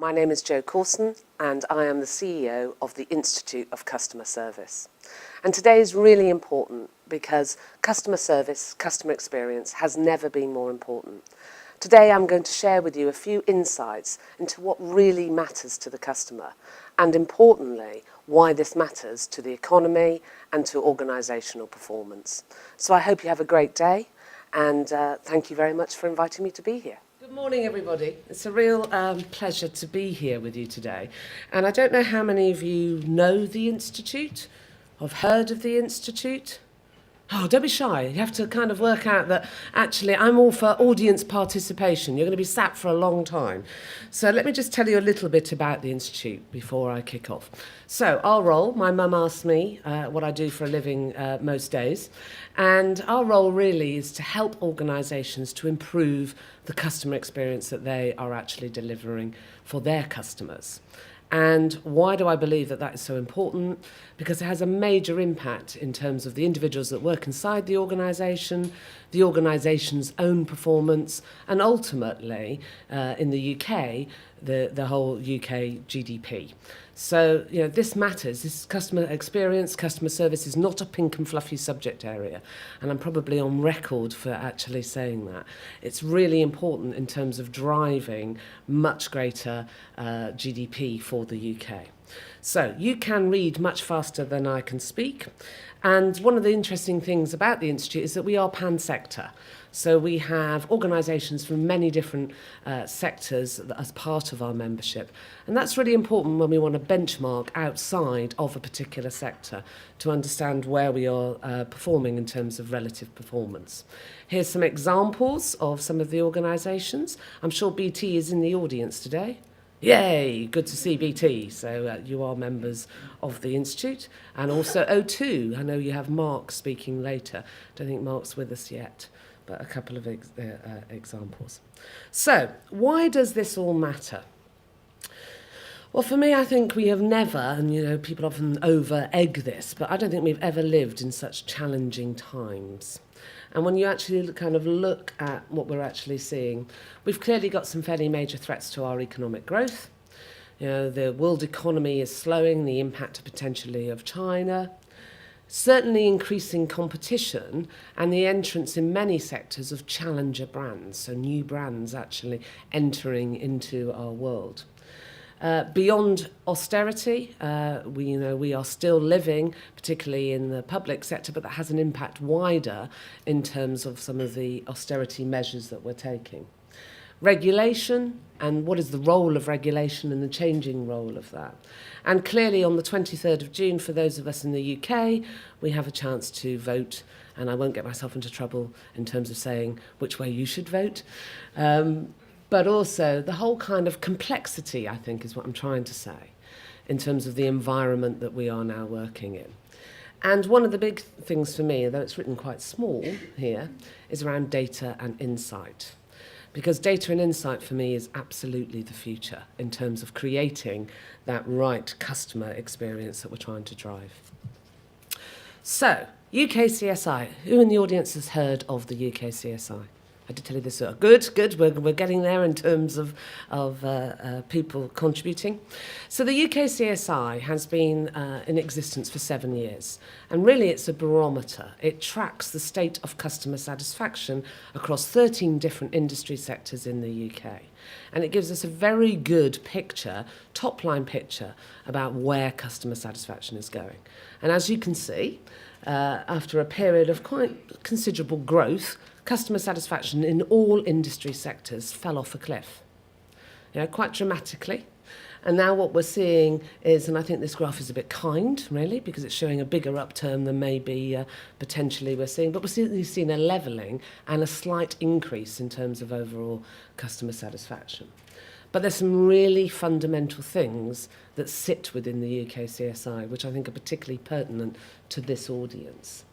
My name is Jo Causon and I am the CEO of the Institute of Customer Service. And today is really important because customer service, customer experience has never been more important. Today I'm going to share with you a few insights into what really matters to the customer and importantly why this matters to the economy and to organisational performance. So I hope you have a great day and thank you very much for inviting me to be here. Good morning, everybody. It's a real pleasure to be here with you today. And I don't know how many of you know the Institute, have heard of the Institute. Oh, don't be shy. You have to kind of work out that actually I'm all for audience participation. You're going to be sat for a long time. So let me just tell you a little bit about the Institute before I kick off. So our role, my mum asked me what I do for a living most days, and our role really is to help organisations to improve the customer experience that they are actually delivering for their customers. And why do I believe that is so important? Because it has a major impact in terms of the individuals that work inside the organisation's own performance, and ultimately, in the UK, the whole UK GDP. So, this matters. This customer experience, customer service is not a pink and fluffy subject area. And I'm probably on record for actually saying that. It's really important in terms of driving much greater GDP for the UK. So you can read much faster than I can speak. And one of the interesting things about the Institute is that we are pan-sector. So we have organisations from many different sectors as part of our membership. And that's really important when we want to benchmark outside of a particular sector to understand where we are performing in terms of relative performance. Here's some examples of some of the organisations. I'm sure BT is in the audience today. Yay, good to see BT. So you are members of the Institute. And also O2. I know you have Mark speaking later. Don't think Mark's with us yet, but a couple of examples. So why does this all matter? Well, for me, I think we have never, and people often over-egg this, but I don't think we've ever lived in such challenging times. And when you actually kind of look at what we're actually seeing, we've clearly got some fairly major threats to our economic growth. The world economy is slowing, the impact potentially of China, certainly increasing competition and the entrance in many sectors of challenger brands, so new brands actually entering into our world. Beyond austerity, we are still living, particularly in the public sector, but that has an impact wider in terms of some of the austerity measures that we're taking. Regulation, and what is the role of regulation and the changing role of that. And clearly on the 23rd of June, for those of us in the UK, we have a chance to vote, and I won't get myself into trouble in terms of saying which way you should vote. But also the whole kind of complexity, I think, is what I'm trying to say, in terms of the environment that we are now working in. And one of the big things for me, though it's written quite small here, is around data and insight. Because data and insight for me is absolutely the future in terms of creating that right customer experience that we're trying to drive. So, UKCSI. Who in the audience has heard of the UKCSI? I did tell you this. Good. We're getting there in terms of people contributing. So the UKCSI has been in existence for 7 years. And really it's a barometer. It tracks the state of customer satisfaction across 13 different industry sectors in the UK. And it gives us a very good picture, top-line picture, about where customer satisfaction is going. And as you can see, after a period of quite considerable growth, customer satisfaction in all industry sectors fell off a cliff, quite dramatically. And now what we're seeing is, and I think this graph is a bit kind, really, because it's showing a bigger upturn than maybe potentially we're seeing, but we're seeing a levelling and a slight increase in terms of overall customer satisfaction. But there's some really fundamental things that sit within the UKCSI, which I think are particularly pertinent to this audience.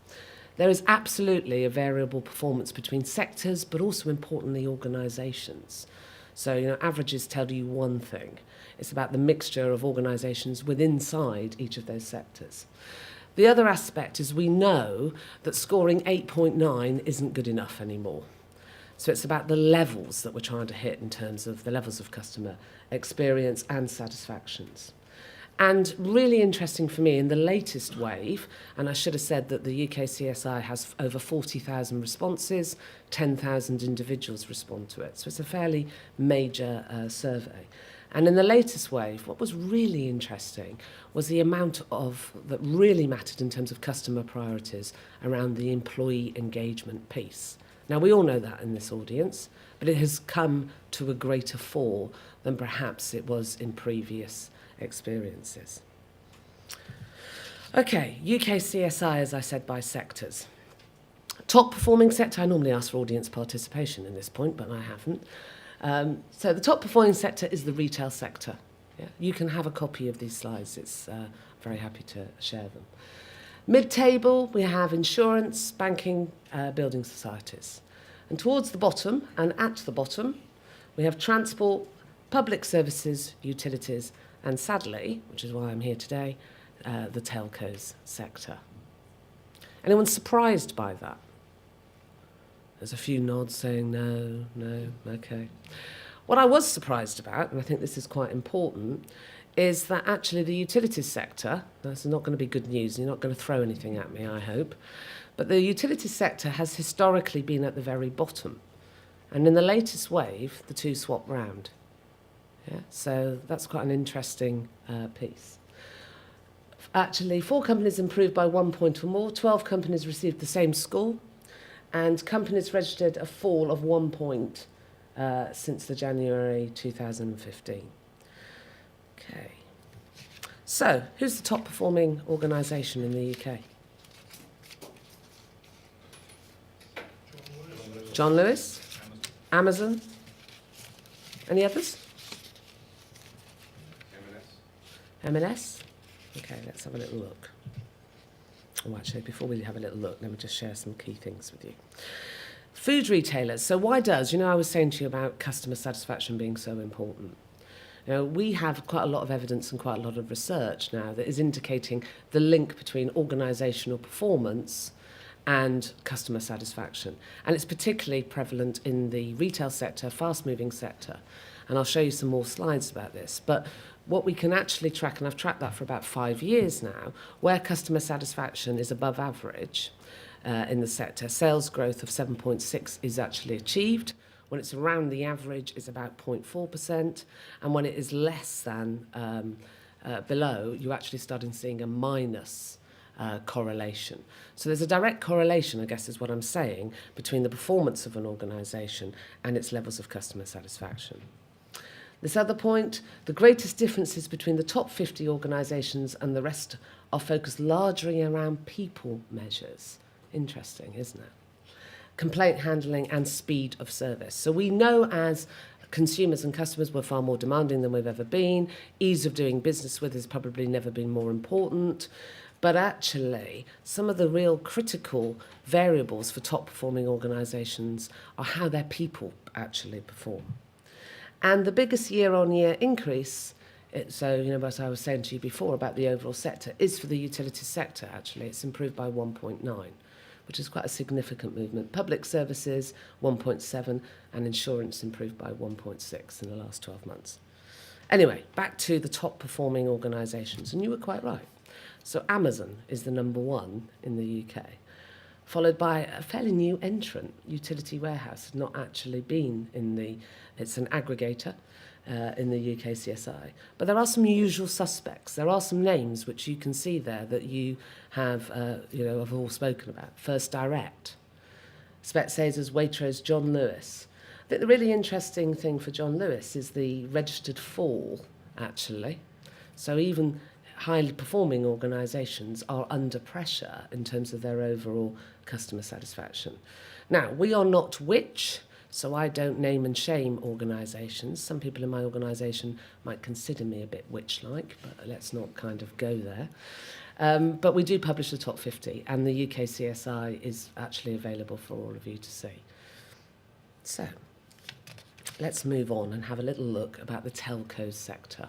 There is absolutely a variable performance between sectors, but also importantly organisations. So, averages tell you one thing. It's about the mixture of organisations inside each of those sectors. The other aspect is we know that scoring 8.9 isn't good enough anymore. So it's about the levels that we're trying to hit in terms of the levels of customer experience and satisfactions. And really interesting for me in the latest wave, and I should have said that the UKCSI has over 40,000 responses, 10,000 individuals respond to it. So it's a fairly major survey. And in the latest wave, what was really interesting was the amount of that really mattered in terms of customer priorities around the employee engagement piece. Now, we all know that in this audience, but it has come to a greater fore than perhaps it was in previous experiences. Okay, UKCSI, as I said, by sectors. Top performing sector, I normally ask for audience participation in this point, but I haven't. So the top performing sector is the retail sector. Yeah? You can have a copy of these slides. It's very happy to share them. Mid-table, we have insurance, banking, building societies. And towards the bottom, and at the bottom, we have transport, public services, utilities, and sadly, which is why I'm here today, the telcos sector. Anyone surprised by that? There's a few nods saying no, okay. What I was surprised about, and I think this is quite important, is that actually the utilities sector, this is not going to be good news, you're not going to throw anything at me, I hope, but the utilities sector has historically been at the very bottom. And in the latest wave, the two swap round. Yeah, so that's quite an interesting piece. Actually, 4 companies improved by 1 point or more, 12 companies received the same score, and companies registered a fall of 1 point since the January 2015. Okay. So, who's the top performing organisation in the UK? John Lewis? Amazon? Any others? M&S? Okay, let's have a little look. Oh, actually, before we have a little look, let me just share some key things with you. Food retailers. So why does, I was saying to you about customer satisfaction being so important. We have quite a lot of evidence and quite a lot of research now that is indicating the link between organisational performance and customer satisfaction. And it's particularly prevalent in the retail sector, fast-moving sector. And I'll show you some more slides about this. But what we can actually track, and I've tracked that for about 5 years now, where customer satisfaction is above average in the sector, sales growth of 7.6 is actually achieved. When it's around the average, it's about 0.4%. And when it is less than below, you're actually starting seeing a minus correlation. So there's a direct correlation, I guess is what I'm saying, between the performance of an organisation and its levels of customer satisfaction. This other point, the greatest differences between the top 50 organisations and the rest are focused largely around people measures. Interesting, isn't it? Complaint handling and speed of service. So we know as consumers and customers we're far more demanding than we've ever been. Ease of doing business with has probably never been more important. But actually, some of the real critical variables for top performing organisations are how their people actually perform. And the biggest year-on-year increase, what I was saying to you before about the overall sector, is for the utilities sector, actually. It's improved by 1.9, which is quite a significant movement. Public services, 1.7, and insurance improved by 1.6 in the last 12 months. Anyway, back to the top-performing organisations, and you were quite right. So Amazon is the number 1 in the UK, followed by a fairly new entrant, Utility Warehouse, not actually been in the... It's an aggregator in the UKCSI. But there are some usual suspects. There are some names which you can see there that you have all spoken about. First Direct, Specsavers, Waitrose, John Lewis. I think the really interesting thing for John Lewis is the registered fall, actually. So even highly performing organisations are under pressure in terms of their overall customer satisfaction. Now, we are not Which, so I don't name and shame organisations. Some people in my organisation might consider me a bit Which-like, but let's not kind of go there. But we do publish the top 50, and the UKCSI is actually available for all of you to see. So, let's move on and have a little look about the telcos sector.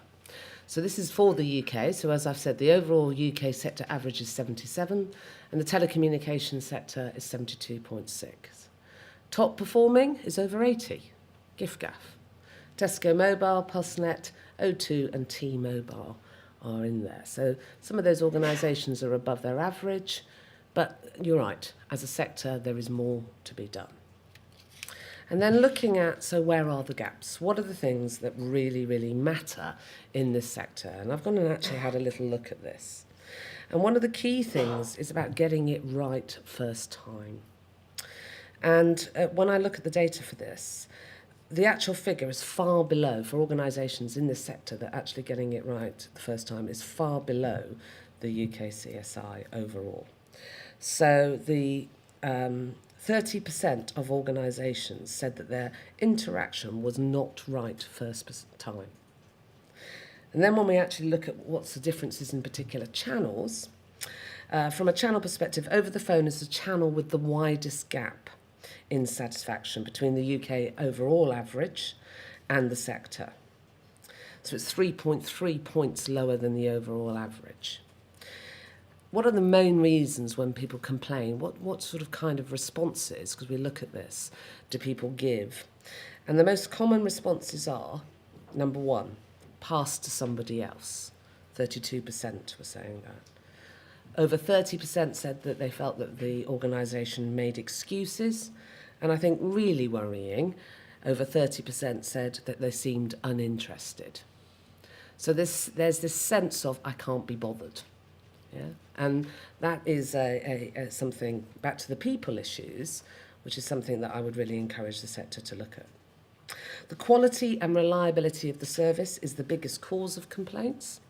So this is for the UK. So as I've said, the overall UK sector average is 77, and the telecommunications sector is 72.6. Top performing is over 80, giffgaff. Tesco Mobile, Pulsenet, O2 and T-Mobile are in there. So some of those organisations are above their average, but you're right, as a sector there is more to be done. And then looking at, so where are the gaps? What are the things that really, really matter in this sector? And I've gone and actually had a little look at this. And one of the key things is about getting it right first time. And when I look at the data for this, the actual figure is far below, for organisations in this sector that actually getting it right the first time is far below the UKCSI overall. So the 30% of organisations said that their interaction was not right first time. And then when we actually look at what's the differences in particular channels, from a channel perspective, over the phone is the channel with the widest gap in satisfaction between the UK overall average and the sector. So it's 3.3 points lower than the overall average. What are the main reasons when people complain? What sort of kind of responses, because we look at this, do people give? And the most common responses are, number one, pass to somebody else. 32% were saying that. Over 30% said that they felt that the organisation made excuses. And I think really worrying, over 30% said that they seemed uninterested. So there's this sense of, I can't be bothered. Yeah? And that is something, back to the people issues, which is something that I would really encourage the sector to look at. The quality and reliability of the service is the biggest cause of complaints.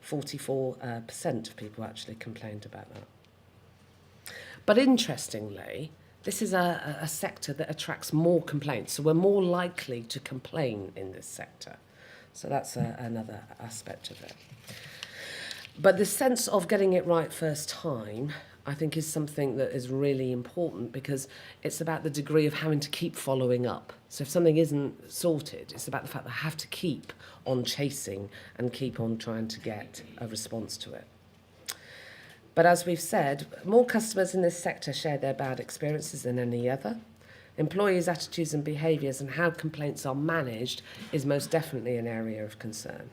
44% of people actually complained about that. But interestingly, this is a sector that attracts more complaints, so we're more likely to complain in this sector. So that's another aspect of it. But the sense of getting it right first time, I think, is something that is really important, because it's about the degree of having to keep following up. So if something isn't sorted, it's about the fact that I have to keep on chasing and keep on trying to get a response to it. But as we've said, more customers in this sector share their bad experiences than any other. Employees' attitudes and behaviours and how complaints are managed is most definitely an area of concern.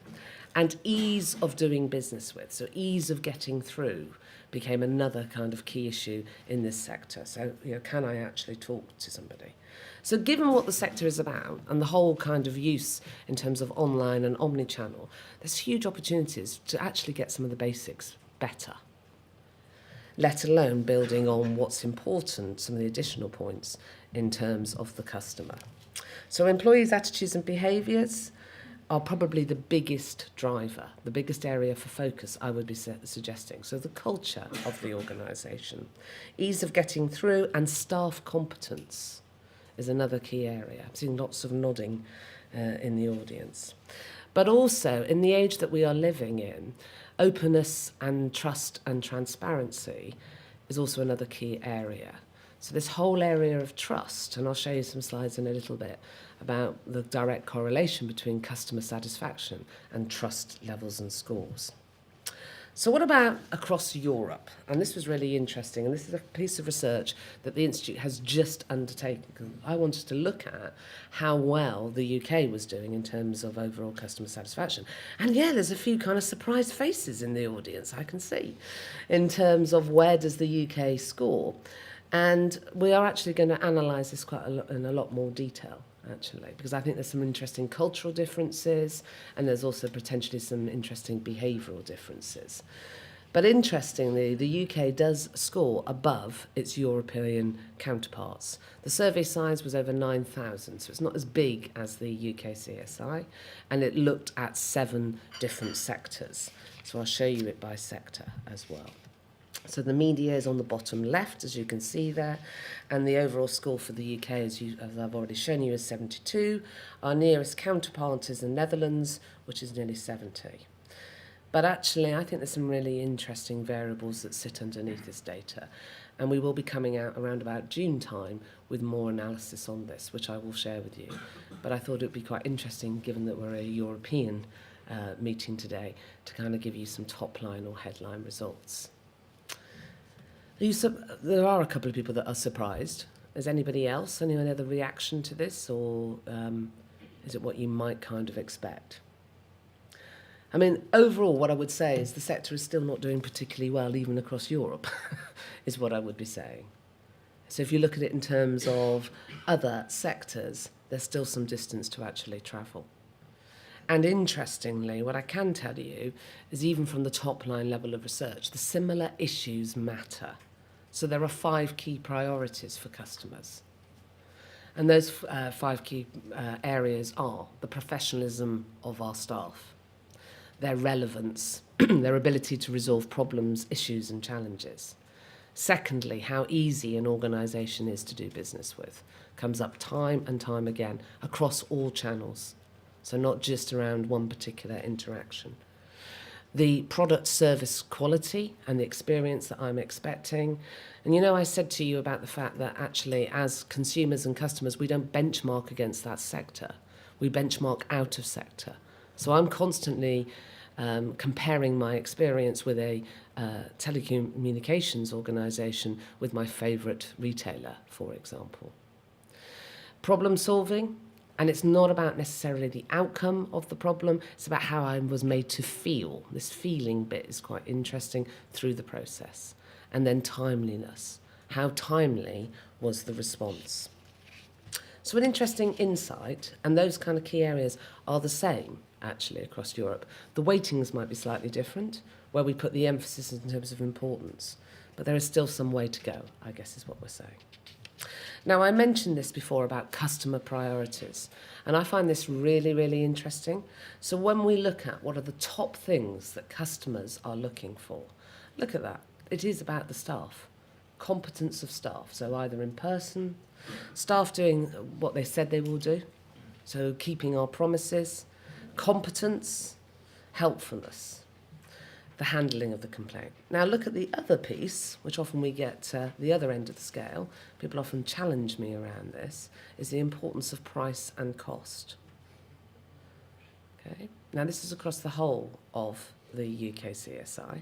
And ease of doing business with, so ease of getting through, became another kind of key issue in this sector. So, can I actually talk to somebody? So given what the sector is about and the whole kind of use in terms of online and omni-channel, there's huge opportunities to actually get some of the basics better, let alone building on what's important, some of the additional points in terms of the customer. So employees' attitudes and behaviours are probably the biggest driver, the biggest area for focus, I would be suggesting. So the culture of the organisation, ease of getting through, and staff competence is another key area. I'm seeing lots of nodding in the audience. But also, in the age that we are living in, openness and trust and transparency is also another key area. So this whole area of trust, and I'll show you some slides in a little bit about the direct correlation between customer satisfaction and trust levels and scores. So what about across Europe? And this was really interesting, and this is a piece of research that the Institute has just undertaken. I wanted to look at how well the UK was doing in terms of overall customer satisfaction. And yeah, there's a few kind of surprised faces in the audience, I can see, in terms of where does the UK score. And we are actually going to analyse this quite in a lot more detail, actually, because I think there's some interesting cultural differences, and there's also potentially some interesting behavioural differences. But interestingly, the UK does score above its European counterparts. The survey size was over 9,000, so it's not as big as the UKCSI, and it looked at 7 different sectors. So I'll show you it by sector as well. So the media is on the bottom left, as you can see there, and the overall score for the UK, as I've already shown you, is 72. Our nearest counterpart is the Netherlands, which is nearly 70. But actually, I think there's some really interesting variables that sit underneath this data, and we will be coming out around about June time with more analysis on this, which I will share with you. But I thought it would be quite interesting, given that we're a European meeting today, to kind of give you some top-line or headline results. There are a couple of people that are surprised, Is anybody else, any other reaction to this, or is it what you might kind of expect? I mean, overall, what I would say is the sector is still not doing particularly well, even across Europe, is what I would be saying. So if you look at it in terms of other sectors, there's still some distance to actually travel. And interestingly, what I can tell you is even from the top line level of research, the similar issues matter. So there are 5 key priorities for customers. And those 5 key areas are the professionalism of our staff, their relevance, their ability to resolve problems, issues and challenges. Secondly, how easy an organisation is to do business with. Comes up time and time again across all channels. So not just around one particular interaction. The product service quality and the experience that I'm expecting. And you know, I said to you about the fact that actually as consumers and customers, we don't benchmark against that sector. We benchmark out of sector. So I'm constantly comparing my experience with a telecommunications organisation with my favourite retailer, for example. Problem solving, and it's not about necessarily the outcome of the problem, it's about how I was made to feel. This feeling bit is quite interesting through the process. And then timeliness. How timely was the response? So an interesting insight, and those kind of key areas are the same, actually, across Europe. The weightings might be slightly different, where we put the emphasis in terms of importance. But there is still some way to go, I guess is what we're saying. Now, I mentioned this before about customer priorities, and I find this really, really interesting. So when we look at what are the top things that customers are looking for, look at that. It is about the staff, competence of staff. So either in person, staff doing what they said they will do, so keeping our promises, competence, helpfulness, the handling of the complaint. Now look at the other piece, which often we get the other end of the scale. People often challenge me around this, is the importance of price and cost. Okay. Now this is across the whole of the UKCSI,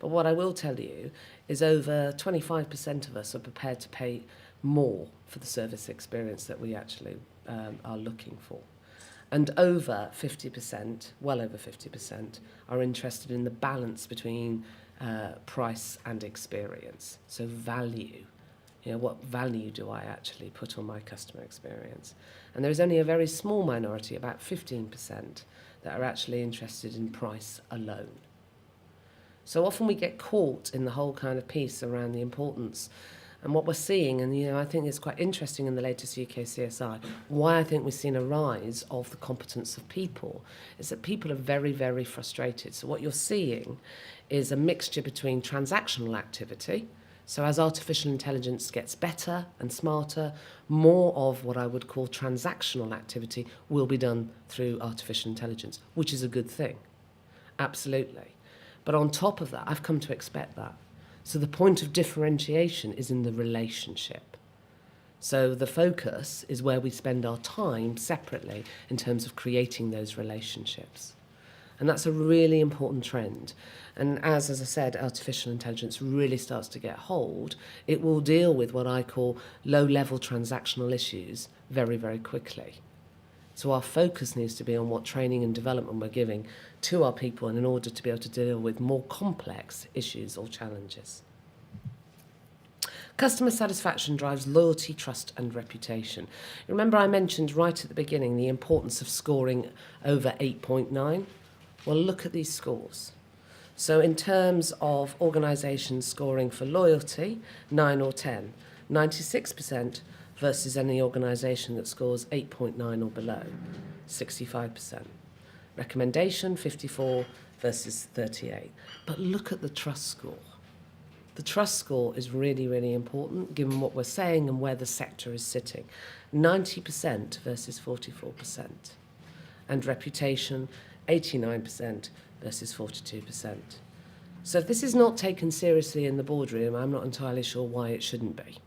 but what I will tell you is over 25% of us are prepared to pay more for the service experience that we actually are looking for. And over 50%, well over 50%, are interested in the balance between price and experience. So value, you know, what value do I actually put on my customer experience? And there is only a very small minority, about 15%, that are actually interested in price alone. So often we get caught in the whole kind of piece around the importance. And what we're seeing, and you know, I think it's quite interesting in the latest UKCSI, why I think we've seen a rise of the competence of people, is that people are very, very frustrated. So what you're seeing is a mixture between transactional activity. So as artificial intelligence gets better and smarter, more of what I would call transactional activity will be done through artificial intelligence, which is a good thing. Absolutely. But on top of that, I've come to expect that. So the point of differentiation is in the relationship. So the focus is where we spend our time separately in terms of creating those relationships. And that's a really important trend. And as I said, artificial intelligence really starts to get hold, it will deal with what I call low-level transactional issues very, very quickly. So our focus needs to be on what training and development we're giving to our people in order to be able to deal with more complex issues or challenges. Customer satisfaction drives loyalty, trust and reputation. Remember I mentioned right at the beginning the importance of scoring over 8.9? Well, look at these scores. So in terms of organisations scoring for loyalty, 9 or 10, 96% versus any organisation that scores 8.9 or below, 65%. Recommendation, 54 versus 38. But look at the trust score. The trust score is really, really important given what we're saying and where the sector is sitting. 90% versus 44%. And reputation, 89% versus 42%. So if this is not taken seriously in the boardroom, I'm not entirely sure why it shouldn't be.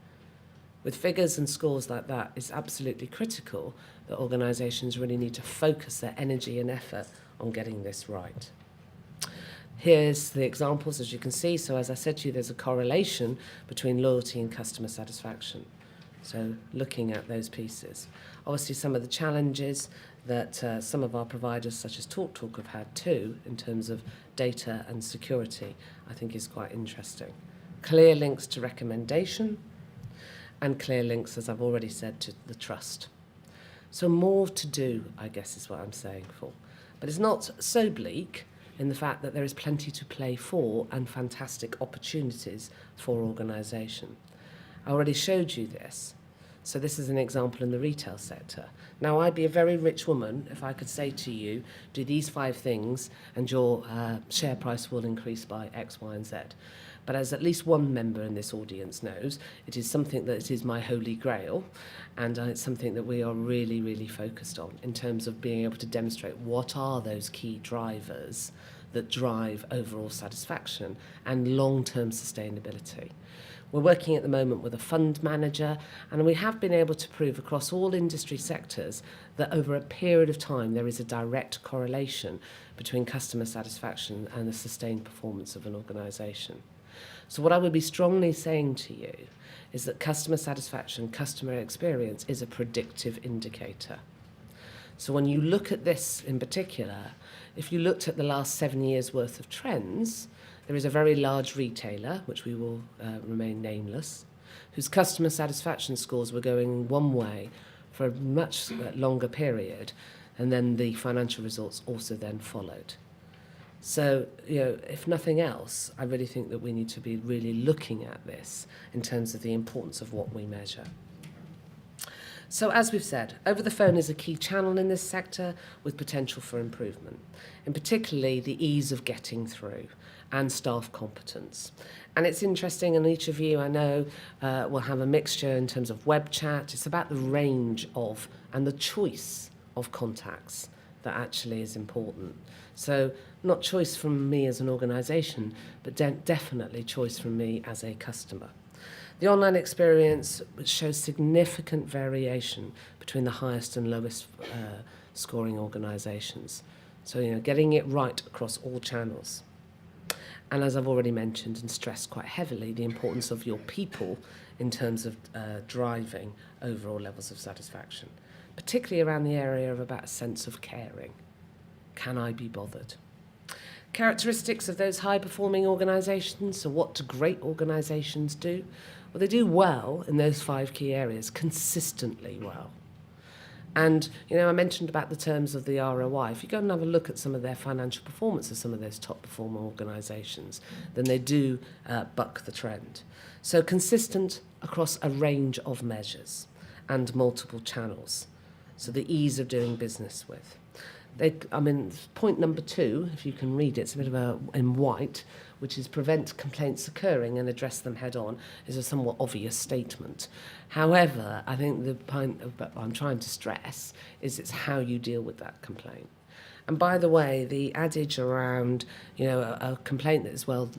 With figures and scores like that, it's absolutely critical that organisations really need to focus their energy and effort on getting this right. Here's the examples, as you can see. So as I said to you, there's a correlation between loyalty and customer satisfaction. So looking at those pieces. Obviously, some of the challenges that some of our providers, such as TalkTalk, have had too, in terms of data and security, I think is quite interesting. Clear links to recommendation, and clear links, as I've already said, to the trust. So more to do, I guess, is what I'm saying for. But it's not so bleak in the fact that there is plenty to play for and fantastic opportunities for organisation. I already showed you this. So this is an example in the retail sector. Now, I'd be a very rich woman if I could say to you, do these 5 things and your share price will increase by X, Y, and Z. But as at least one member in this audience knows, it is something that is my holy grail, and it's something that we are really, really focused on in terms of being able to demonstrate what are those key drivers that drive overall satisfaction and long-term sustainability. We're working at the moment with a fund manager, and we have been able to prove across all industry sectors that over a period of time there is a direct correlation between customer satisfaction and the sustained performance of an organisation. So what I would be strongly saying to you is that customer satisfaction, customer experience is a predictive indicator. So when you look at this in particular, if you looked at the last 7 years' worth of trends, there is a very large retailer, which we will remain nameless, whose customer satisfaction scores were going one way for a much longer period, and then the financial results also then followed. So, if nothing else, I really think that we need to be really looking at this in terms of the importance of what we measure. So as we've said, over the phone is a key channel in this sector with potential for improvement, and particularly the ease of getting through and staff competence. And it's interesting, and each of you I know will have a mixture in terms of web chat. It's about the range of and the choice of contacts that actually is important. So not choice from me as an organisation, but definitely choice from me as a customer. The online experience shows significant variation between the highest and lowest scoring organisations. So, getting it right across all channels. And as I've already mentioned and stressed quite heavily, the importance of your people in terms of driving overall levels of satisfaction, particularly around the area of about a sense of caring. Can I be bothered? Characteristics of those high-performing organisations. So what do great organisations do? Well, they do well in those 5 key areas, consistently well. And, I mentioned about the terms of the ROI. If you go and have a look at some of their financial performance of some of those top-performing organisations, then they do buck the trend. So consistent across a range of measures and multiple channels. So the ease of doing business with. Point number 2, if you can read it, it's a bit of in white, which is prevent complaints occurring and address them head on, is a somewhat obvious statement. However, I think the point I'm trying to stress is it's how you deal with that complaint. And by the way, the adage around, a complaint that is well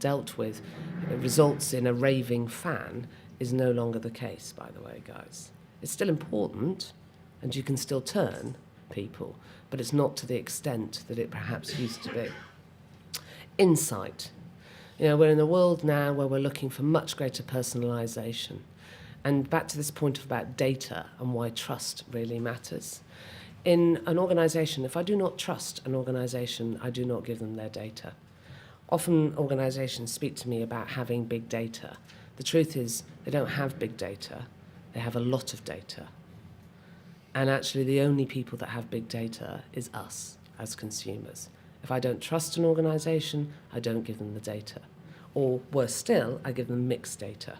dealt with results in a raving fan is no longer the case, by the way, guys. It's still important, and you can still turn people, but it's not to the extent that it perhaps used to be. Insight. We're in a world now where we're looking for much greater personalisation. And back to this point about data and why trust really matters. In an organisation, if I do not trust an organisation, I do not give them their data. Often organisations speak to me about having big data. The truth is they don't have big data, they have a lot of data. And actually the only people that have big data is us as consumers. If I don't trust an organisation, I don't give them the data. Or worse still, I give them mixed data.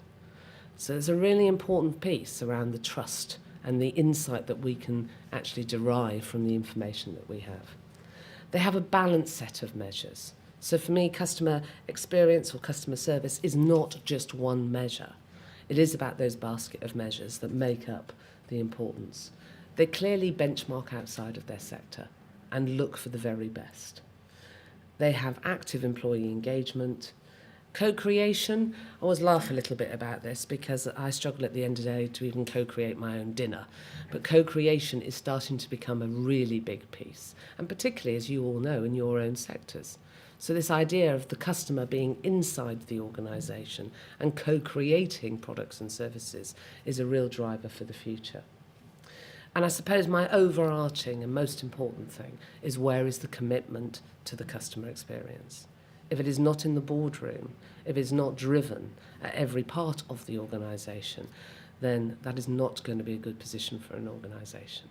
So there's a really important piece around the trust and the insight that we can actually derive from the information that we have. They have a balanced set of measures. So for me, customer experience or customer service is not just one measure. It is about those basket of measures that make up the importance. They clearly benchmark outside of their sector and look for the very best. They have active employee engagement. Co-creation, I always laugh a little bit about this because I struggle at the end of the day to even co-create my own dinner. But co-creation is starting to become a really big piece, and particularly, as you all know, in your own sectors. So this idea of the customer being inside the organisation and co-creating products and services is a real driver for the future. And I suppose my overarching and most important thing is, where is the commitment to the customer experience? If it is not in the boardroom, if it's not driven at every part of the organisation, then that is not going to be a good position for an organisation.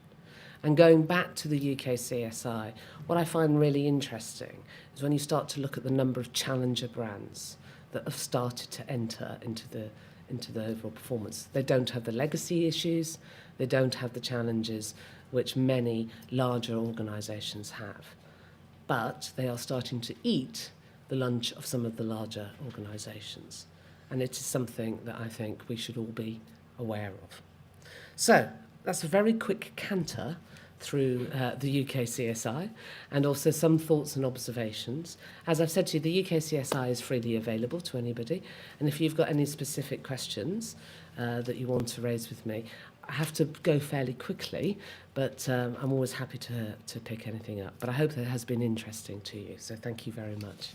And going back to the UKCSI, what I find really interesting is when you start to look at the number of challenger brands that have started to enter into the overall performance. They don't have the legacy issues, they don't have the challenges which many larger organisations have. But they are starting to eat the lunch of some of the larger organisations. And it is something that I think we should all be aware of. So that's a very quick canter through the UKCSI, and also some thoughts and observations. As I've said to you, the UKCSI is freely available to anybody, and if you've got any specific questions that you want to raise with me, I have to go fairly quickly, but I'm always happy to pick anything up. But I hope that has been interesting to you, so thank you very much.